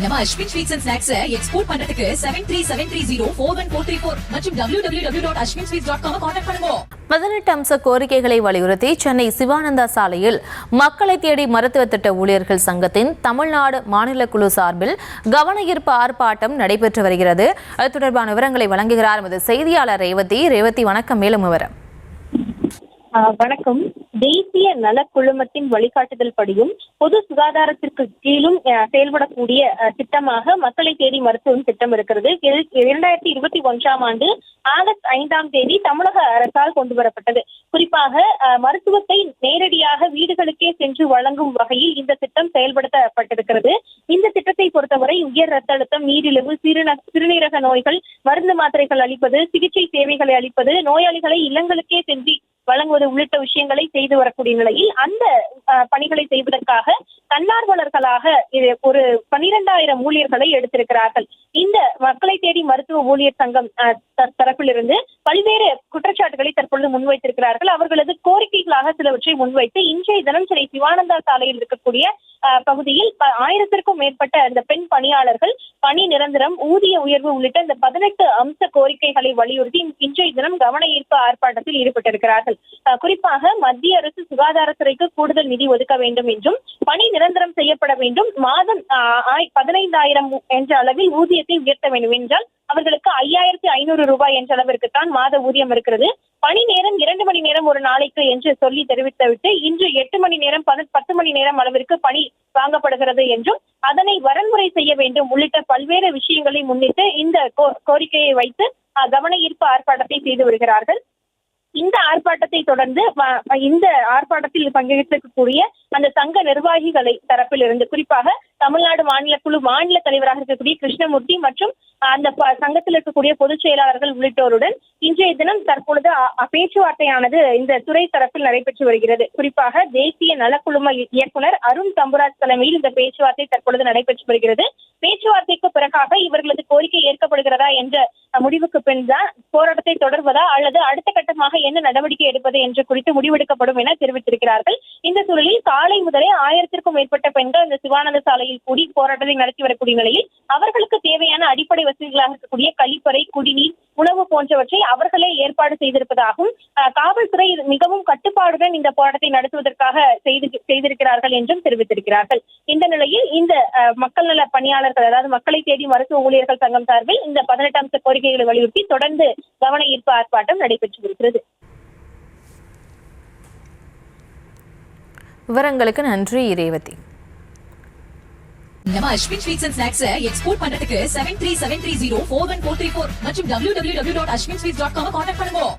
நம்ம Ashwin sweets and snacks export பண்றதுக்கு 7373041434 மற்றும் www.ashwinsweets.com கான்டாக்ட் பண்ணுங்க. 18 அம்ச கோரிக்கைகளை வலியுறுத்தி சென்னை சிவானந்தா சாலையில் மக்களை தேடி மருத்துவ திட்ட ஊழியர்கள் சங்கத்தின் தமிழ்நாடு மாநில குழு சார்பில் கவன ஈர்ப்பு ஆர்ப்பாட்டம் நடைபெற்று வருகிறது. அது தொடர்பான விவரங்களை வழங்குகிறார் எமது செய்தியாளர் ரேவதி. ரேவதி, வணக்கம். மேலும் விவரம். வணக்கம். தேசிய நல குழுமத்தின் வழிகாட்டுதல் படியும் பொது சுகாதாரத்திற்கு கீழும் செயல்படக்கூடிய திட்டமாக மக்களை தேடி மருத்துவம் திட்டம் இருக்கிறது. 2021ஆம் ஆண்டு ஆகஸ்ட் 5ஆம் தேதி தமிழக அரசால் கொண்டு வரப்பட்டது. குறிப்பாக மருத்துவத்தை நேரடியாக வீடுகளுக்கே சென்று வழங்கும் வகையில் இந்த திட்டம் செயல்படுத்தப்பட்டிருக்கிறது. இந்த திட்டத்தை பொறுத்தவரை உயர் ரத்த அழுத்தம், நீரிழிவு, சிறுநீரக நோய்கள், மருந்து மாத்திரைகள் அளிப்பது, சிகிச்சை சேவைகளை அளிப்பது, நோயாளிகளை இல்லங்களுக்கே சென்று வழங்குவது உள்ளிட்ட விஷயங்களை செய்து வரக்கூடிய நிலையில் அந்த பணிகளை செய்வதற்காக தன்னார்வலர்களாக ஒரு 12,000 ஊழியர்களை எடுத்திருக்கிறார்கள். இந்த மக்களை தேடி மருத்துவ ஊழியர் சங்கம் தரப்பிலிருந்து பல்வேறு குற்றச்சாட்டுகளை தற்பொழுது முன்வைத்திருக்கிறார்கள். அவர்களது கோரிக்கைகளாக சிலவற்றை முன்வைத்து இன்றைய தினம் சென்னை சிவானந்தா சாலையில் இருக்கக்கூடிய பகுதியில் 1000க்கும் மேற்பட்ட அந்த பெண் பணியாளர்கள் பணி நிரந்தரம், ஊதிய உயர்வு உள்ளிட்ட இந்த 18 அம்ச கோரிக்கைகளை வலியுறுத்தி இன்றைய தினம் கவன ஈர்ப்பு ஆர்ப்பாட்டத்தில் ஈடுபட்டிருக்கிறார்கள். குறிப்பாக மத்திய அரசு சுகாதாரத்துறைக்கு கூடுதல் நிதி ஒதுக்க வேண்டும் என்றும், பணி நிரந்தரம் செய்யப்பட வேண்டும், மாதம் 15,000 என்ற அளவில் ஊதியத்தை உயர்த்த வேண்டும் என்றால் அவர்களுக்கு 5,500 ரூபாய் என்ற அளவிற்குத்தான் மாத ஊதியம் இருக்கிறது. பணி நேரம் 2 மணி நேரம் ஒரு நாளைக்கு என்று சொல்லி தெரிவித்துவிட்டு இன்று 8 மணி நேரம் 10 மணி நேரம் அளவிற்கு பணி வாங்கப்படுகிறது என்றும் அதனை வரன்முறை செய்ய வேண்டும் உள்ளிட்ட பல்வேறு விஷயங்களை முன்னிட்டு இந்த கோரிக்கையை வைத்து கவன ஈர்ப்பு ஆர்ப்பாட்டத்தை செய்து வருகிறார்கள். இந்த ஆர்ப்பாட்டத்தை தொடர்ந்து இந்த ஆர்ப்பாட்டத்தில் பங்கேற்கக்கூடிய அந்த சங்க நிர்வாகிகளை தரப்பில் இருந்து குறிப்பாக தமிழ்நாடு மாநில குழு மாநில தலைவராக இருக்கக்கூடிய கிருஷ்ணமூர்த்தி மற்றும் அந்த சங்கத்தில் இருக்கக்கூடிய பொதுச் செயலாளர்கள் உள்ளிட்டோருடன் இன்றைய தினம் தற்பொழுது பேச்சுவார்த்தையானது இந்த துறை தரப்பில் நடைபெற்று வருகிறது. குறிப்பாக தேசிய நலக்குழும இயக்குனர் அருண் தம்புராஜ் தலைமையில் இந்த பேச்சுவார்த்தை தற்பொழுது நடைபெற்று வருகிறது. பேச்சுவார்த்தைக்கு பிறகாக இவர்களது கோரிக்கை ஏற்கப்படுகிறதா என்ற முடிவுக்கு பின் தான் போராட்டத்தை தொடர்வதா அல்லது அடுத்த கட்டமாக என்ன நடவடிக்கை எடுப்பது என்று குறித்து முடிவெடுக்கப்படும் என தெரிவித்திருக்கிறார்கள். இந்த சூழலில் காலை முதலே 1000க்கும் மேற்பட்ட பெண்கள் இந்த சிவானந்த சாலையில் கூடி போராட்டத்தை நடத்தி வரக்கூடிய நிலையில் அவர்களுக்கு தேவையான அடிப்படை வசதிகளாக இருக்கக்கூடிய கழிப்பறை, குடிநீர், உணவு போன்றவற்றை அவர்களே ஏற்பாடு செய்திருப்பதாகவும் காவல்துறை மிகவும் கட்டுப்பாடுடன் இந்த போராட்டத்தை நடத்துவதற்காக செய்திருக்கிறார்கள் என்றும் தெரிவித்திருக்கிறார்கள். இந்த நிலையில் இந்த மக்கள் நல பணியாளர்கள், அதாவது மக்களை தேடி மருத்துவ ஊழியர்கள் சங்கம் சார்பில் இந்த 18 அம்ச கோரிக்கைகளை வலியுறுத்தி தொடர்ந்து கவன ஈர்ப்பு ஆர்ப்பாட்டம் நடைபெற்று வருகிறது. விவரங்களுக்கு நன்றி ரேவதி. நம்ம Ashwin sweets and snacks export பண்றதுக்கு 7373041434 மற்றும் www.ashwinsweets.com கான்டாக்ட் பண்ணுங்க.